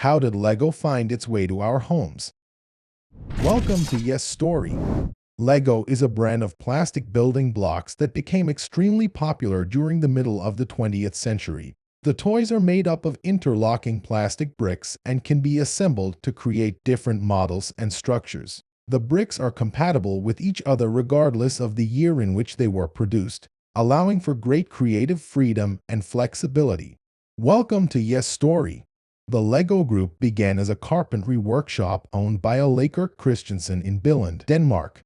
How did Lego find its way to our homes? Welcome to Yes Story. Lego is a brand of plastic building blocks that became extremely popular during the middle of the 20th century. The toys are made up of interlocking plastic bricks and can be assembled to create different models and structures. The bricks are compatible with each other regardless of the year in which they were produced, allowing for great creative freedom and flexibility. Welcome to Yes Story. The Lego Group began as a carpentry workshop owned by Ole Kirk Christensen in Billund, Denmark.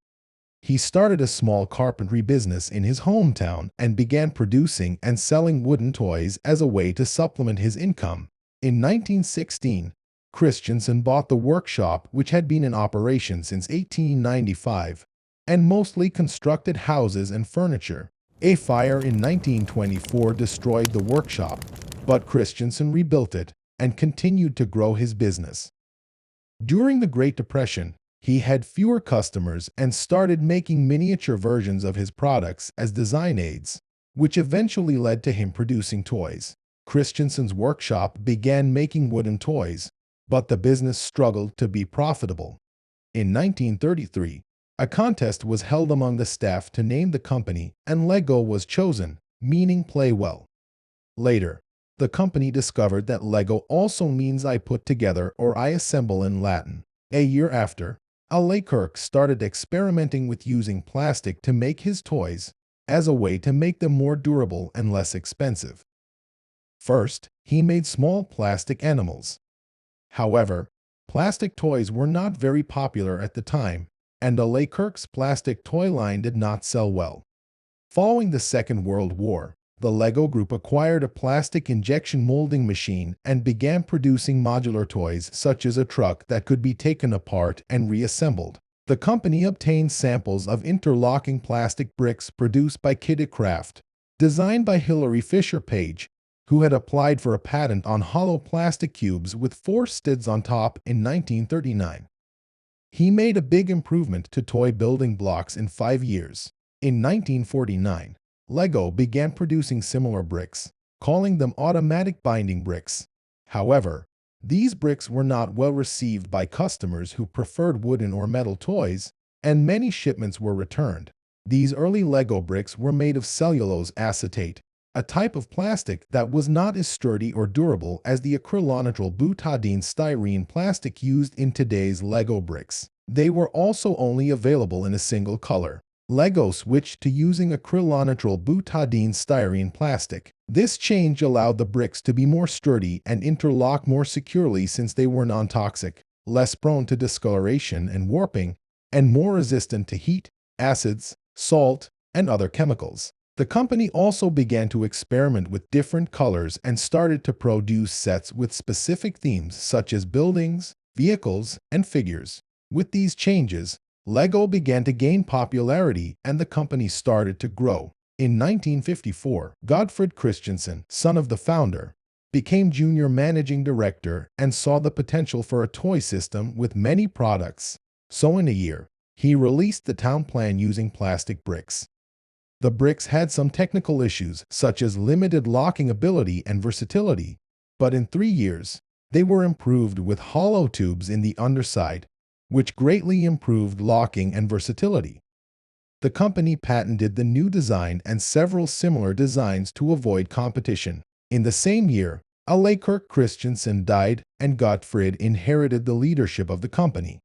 He started a small carpentry business in his hometown and began producing and selling wooden toys as a way to supplement his income. In 1916, Christensen bought the workshop, which had been in operation since 1895, and mostly constructed houses and furniture. A fire in 1924 destroyed the workshop, but Christensen rebuilt it and continued to grow his business. During the Great Depression, he had fewer customers and started making miniature versions of his products as design aids, which eventually led to him producing toys. Christensen's workshop began making wooden toys, but the business struggled to be profitable. In 1933, a contest was held among the staff to name the company, and Lego was chosen, meaning play well. Later, the company discovered that Lego also means I put together or I assemble in Latin. A year after, Ole Kirk started experimenting with using plastic to make his toys as a way to make them more durable and less expensive. First, he made small plastic animals. However, plastic toys were not very popular at the time, and Ole Kirk's plastic toy line did not sell well. Following the Second World War, the Lego Group acquired a plastic injection molding machine and began producing modular toys such as a truck that could be taken apart and reassembled. The company obtained samples of interlocking plastic bricks produced by Kitty Craft, designed by Hilary Fisher Page, who had applied for a patent on hollow plastic cubes with 4 studs on top in 1939. He made a big improvement to toy building blocks in 5 years. In 1949, Lego began producing similar bricks, calling them automatic binding bricks. However, these bricks were not well received by customers who preferred wooden or metal toys, and many shipments were returned. These early Lego bricks were made of cellulose acetate, a type of plastic that was not as sturdy or durable as the acrylonitrile butadiene styrene plastic used in today's Lego bricks. They were also only available in a single color. Lego switched to using acrylonitrile butadiene styrene plastic. This change allowed the bricks to be more sturdy and interlock more securely since they were non-toxic, less prone to discoloration and warping, and more resistant to heat, acids, salt, and other chemicals. The company also began to experiment with different colors and started to produce sets with specific themes such as buildings, vehicles, and figures. With these changes, Lego began to gain popularity and the company started to grow. In 1954, Gottfried Christensen, son of the founder, became junior managing director and saw the potential for a toy system with many products. So in a year, he released the town plan using plastic bricks. The bricks had some technical issues, such as limited locking ability and versatility, but in 3 years, they were improved with hollow tubes in the underside, which greatly improved locking and versatility. The company patented the new design and several similar designs to avoid competition. In the same year, Ole Kirk Christensen died and Gottfried inherited the leadership of the company.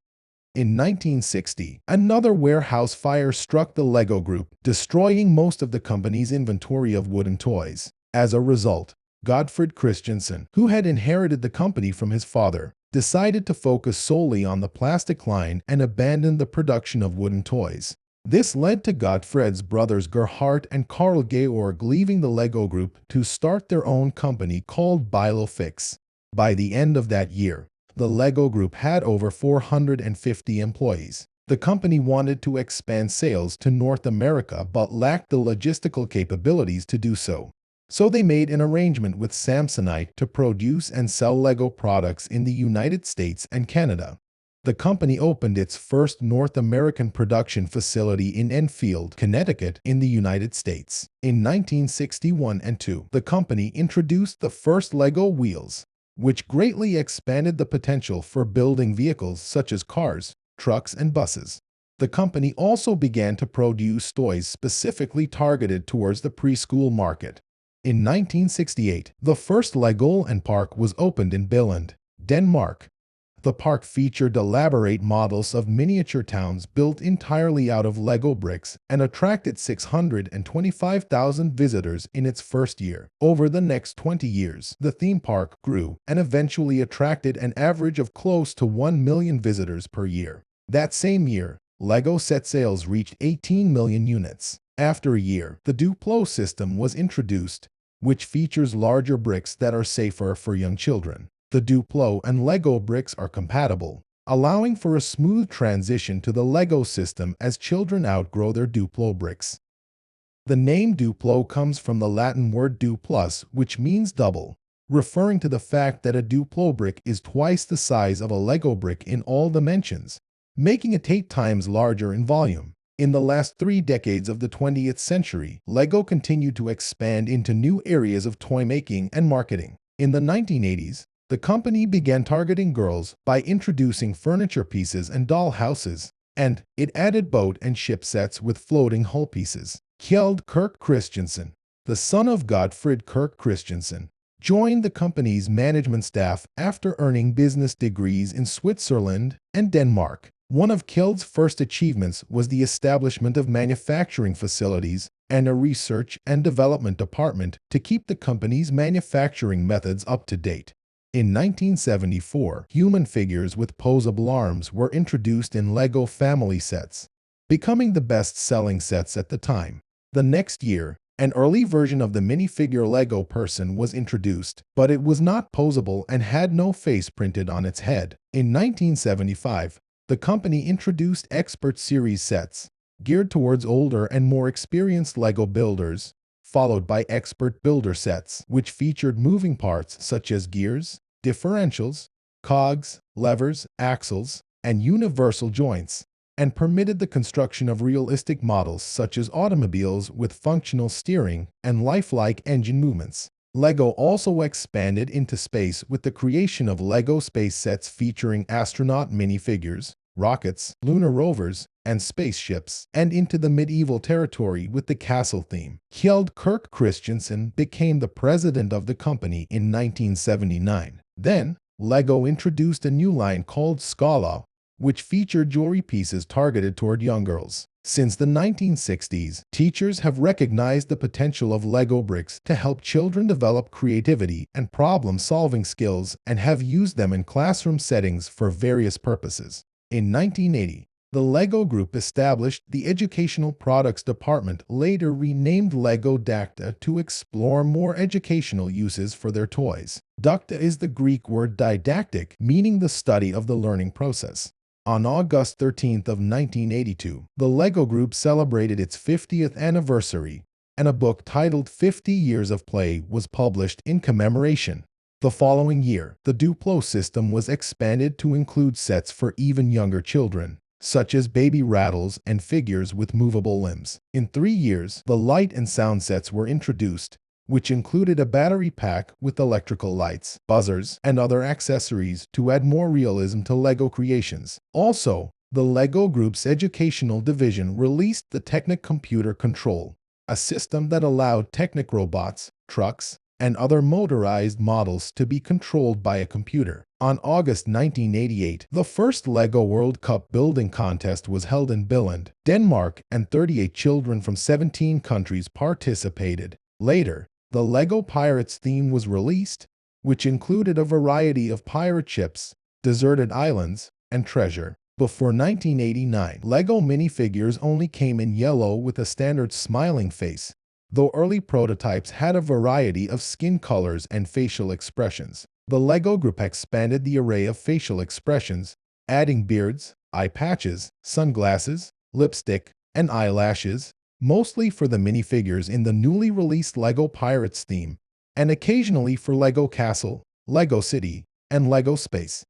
In 1960, another warehouse fire struck the Lego Group, destroying most of the company's inventory of wooden toys. As a result, Gottfried Christensen, who had inherited the company from his father, decided to focus solely on the plastic line and abandoned the production of wooden toys. This led to Gottfried's brothers Gerhard and Karl Georg leaving the Lego Group to start their own company called Bilofix. By the end of that year, the Lego Group had over 450 employees. The company wanted to expand sales to North America but lacked the logistical capabilities to do so. So they made an arrangement with Samsonite to produce and sell Lego products in the United States and Canada. The company opened its first North American production facility in Enfield, Connecticut, in the United States. In 1961 and 2, the company introduced the first Lego wheels, which greatly expanded the potential for building vehicles such as cars, trucks, and buses. The company also began to produce toys specifically targeted towards the preschool market. In 1968, the first Legoland Park was opened in Billund, Denmark. The park featured elaborate models of miniature towns built entirely out of Lego bricks and attracted 625,000 visitors in its first year. Over the next 20 years, the theme park grew and eventually attracted an average of close to 1 million visitors per year. That same year, Lego set sales reached 18 million units. After a year, the Duplo system was introduced, which features larger bricks that are safer for young children. The Duplo and Lego bricks are compatible, allowing for a smooth transition to the Lego system as children outgrow their Duplo bricks. The name Duplo comes from the Latin word duplus, which means double, referring to the fact that a Duplo brick is twice the size of a Lego brick in all dimensions, making it 8 times larger in volume. In the last 3 decades of the 20th century, Lego continued to expand into new areas of toy making and marketing. In the 1980s, the company began targeting girls by introducing furniture pieces and doll houses, and it added boat and ship sets with floating hull pieces. Kjeld Kirk Christiansen, the son of Gottfried Kirk Christiansen, joined the company's management staff after earning business degrees in Switzerland and Denmark. One of Kjeld's first achievements was the establishment of manufacturing facilities and a research and development department to keep the company's manufacturing methods up to date. In 1974, human figures with posable arms were introduced in Lego family sets, becoming the best-selling sets at the time. The next year, an early version of the minifigure Lego person was introduced, but it was not posable and had no face printed on its head. In 1975, the company introduced Expert Series sets, geared towards older and more experienced Lego builders, followed by Expert Builder sets, which featured moving parts such as gears, differentials, cogs, levers, axles, and universal joints, and permitted the construction of realistic models such as automobiles with functional steering and lifelike engine movements. Lego also expanded into space with the creation of Lego space sets featuring astronaut minifigures, rockets, lunar rovers, and spaceships, and into the medieval territory with the castle theme. Kjeld Kirk Christiansen became the president of the company in 1979. Then, Lego introduced a new line called Scala, which featured jewelry pieces targeted toward young girls. Since the 1960s, teachers have recognized the potential of Lego bricks to help children develop creativity and problem-solving skills and have used them in classroom settings for various purposes. In 1980, the Lego Group established the Educational Products Department, later renamed Lego Dacta, to explore more educational uses for their toys. Dacta is the Greek word didactic, meaning the study of the learning process. On August 13th of 1982, the Lego Group celebrated its 50th anniversary, and a book titled 50 Years of Play was published in commemoration. The following year, the Duplo system was expanded to include sets for even younger children, such as baby rattles and figures with movable limbs. In 3 years, the light and sound sets were introduced, which included a battery pack with electrical lights, buzzers, and other accessories to add more realism to Lego creations. Also, the Lego Group's educational division released the Technic Computer Control, a system that allowed Technic robots, trucks, and other motorized models to be controlled by a computer. On August 1988, the first Lego World Cup building contest was held in Billund, Denmark, and 38 children from 17 countries participated. Later, the Lego Pirates theme was released, which included a variety of pirate ships, deserted islands, and treasure. Before 1989, Lego minifigures only came in yellow with a standard smiling face, though early prototypes had a variety of skin colors and facial expressions. The Lego Group expanded the array of facial expressions, adding beards, eye patches, sunglasses, lipstick, and eyelashes, mostly for the minifigures in the newly released Lego Pirates theme, and occasionally for Lego Castle, Lego City, and Lego Space.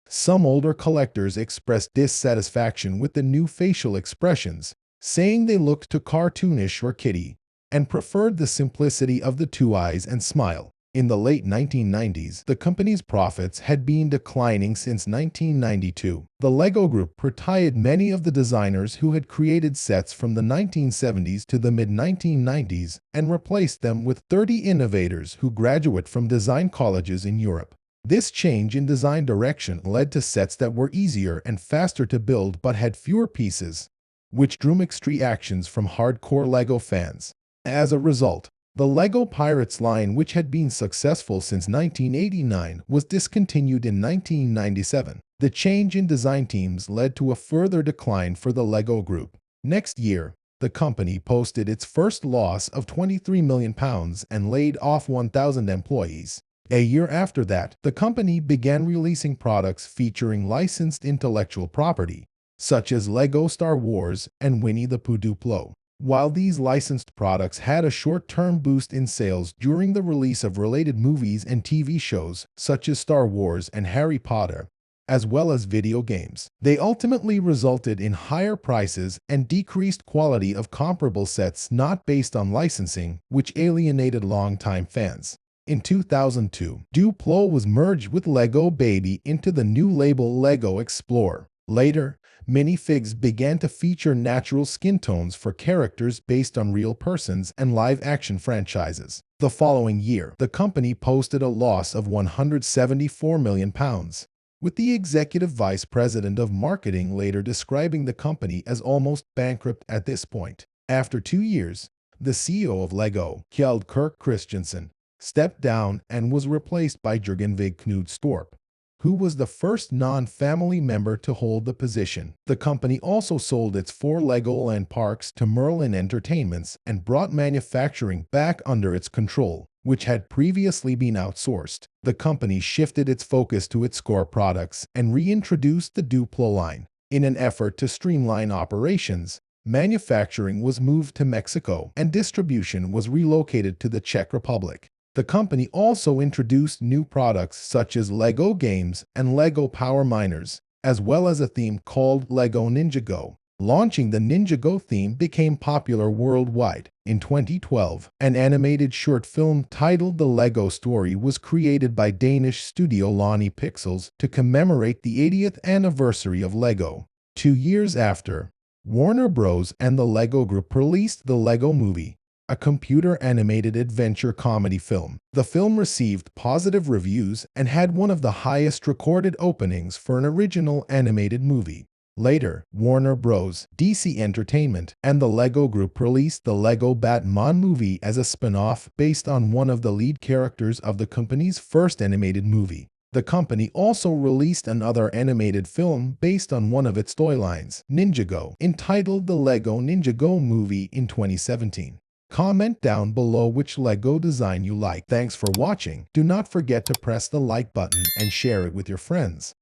Some older collectors expressed dissatisfaction with the new facial expressions, saying they looked too cartoonish or kiddie, and preferred the simplicity of the 2 eyes and smile. In the late 1990s, the company's profits had been declining since 1992. The LEGO Group retired many of the designers who had created sets from the 1970s to the mid-1990s and replaced them with 30 innovators who graduate from design colleges in Europe. This change in design direction led to sets that were easier and faster to build but had fewer pieces, which drew mixed reactions from hardcore LEGO fans. As a result, the LEGO Pirates line, which had been successful since 1989, was discontinued in 1997. The change in design teams led to a further decline for the LEGO Group. Next year, the company posted its first loss of £23 million and laid off 1,000 employees. A year after that, the company began releasing products featuring licensed intellectual property, such as LEGO Star Wars and Winnie the Pooh Duplo. While these licensed products had a short-term boost in sales during the release of related movies and TV shows such as Star Wars and Harry Potter, as well as video games, they ultimately resulted in higher prices and decreased quality of comparable sets not based on licensing, which alienated longtime fans. In 2002, Duplo was merged with LEGO Baby into the new label LEGO Explore. Later, minifigs began to feature natural skin tones for characters based on real persons and live-action franchises. The following year, the company posted a loss of £174 million, with the executive vice president of marketing later describing the company as almost bankrupt at this point. After 2 years, the CEO of LEGO, Kjeld Kirk Christensen, stepped down and was replaced by Jørgen Vig Knudstorp, who was the first non-family member to hold the position. The company also sold its 4 Legoland parks to Merlin Entertainments and brought manufacturing back under its control, which had previously been outsourced. The company shifted its focus to its core products and reintroduced the Duplo line. In an effort to streamline operations, manufacturing was moved to Mexico and distribution was relocated to the Czech Republic. The company also introduced new products such as LEGO Games and LEGO Power Miners, as well as a theme called LEGO Ninjago. Launching the Ninjago theme became popular worldwide. In 2012, an animated short film titled The LEGO Story was created by Danish studio Lonnie Pixels to commemorate the 80th anniversary of LEGO. 2 years after, Warner Bros. And the LEGO Group released The LEGO Movie, a computer-animated adventure comedy film. The film received positive reviews and had one of the highest recorded openings for an original animated movie. Later, Warner Bros., DC Entertainment, and the LEGO Group released the LEGO Batman movie as a spin-off based on one of the lead characters of the company's first animated movie. The company also released another animated film based on one of its toy lines, Ninjago, entitled The LEGO Ninjago Movie in 2017. Comment down below which LEGO design you like. Thanks for watching. Do not forget to press the like button and share it with your friends.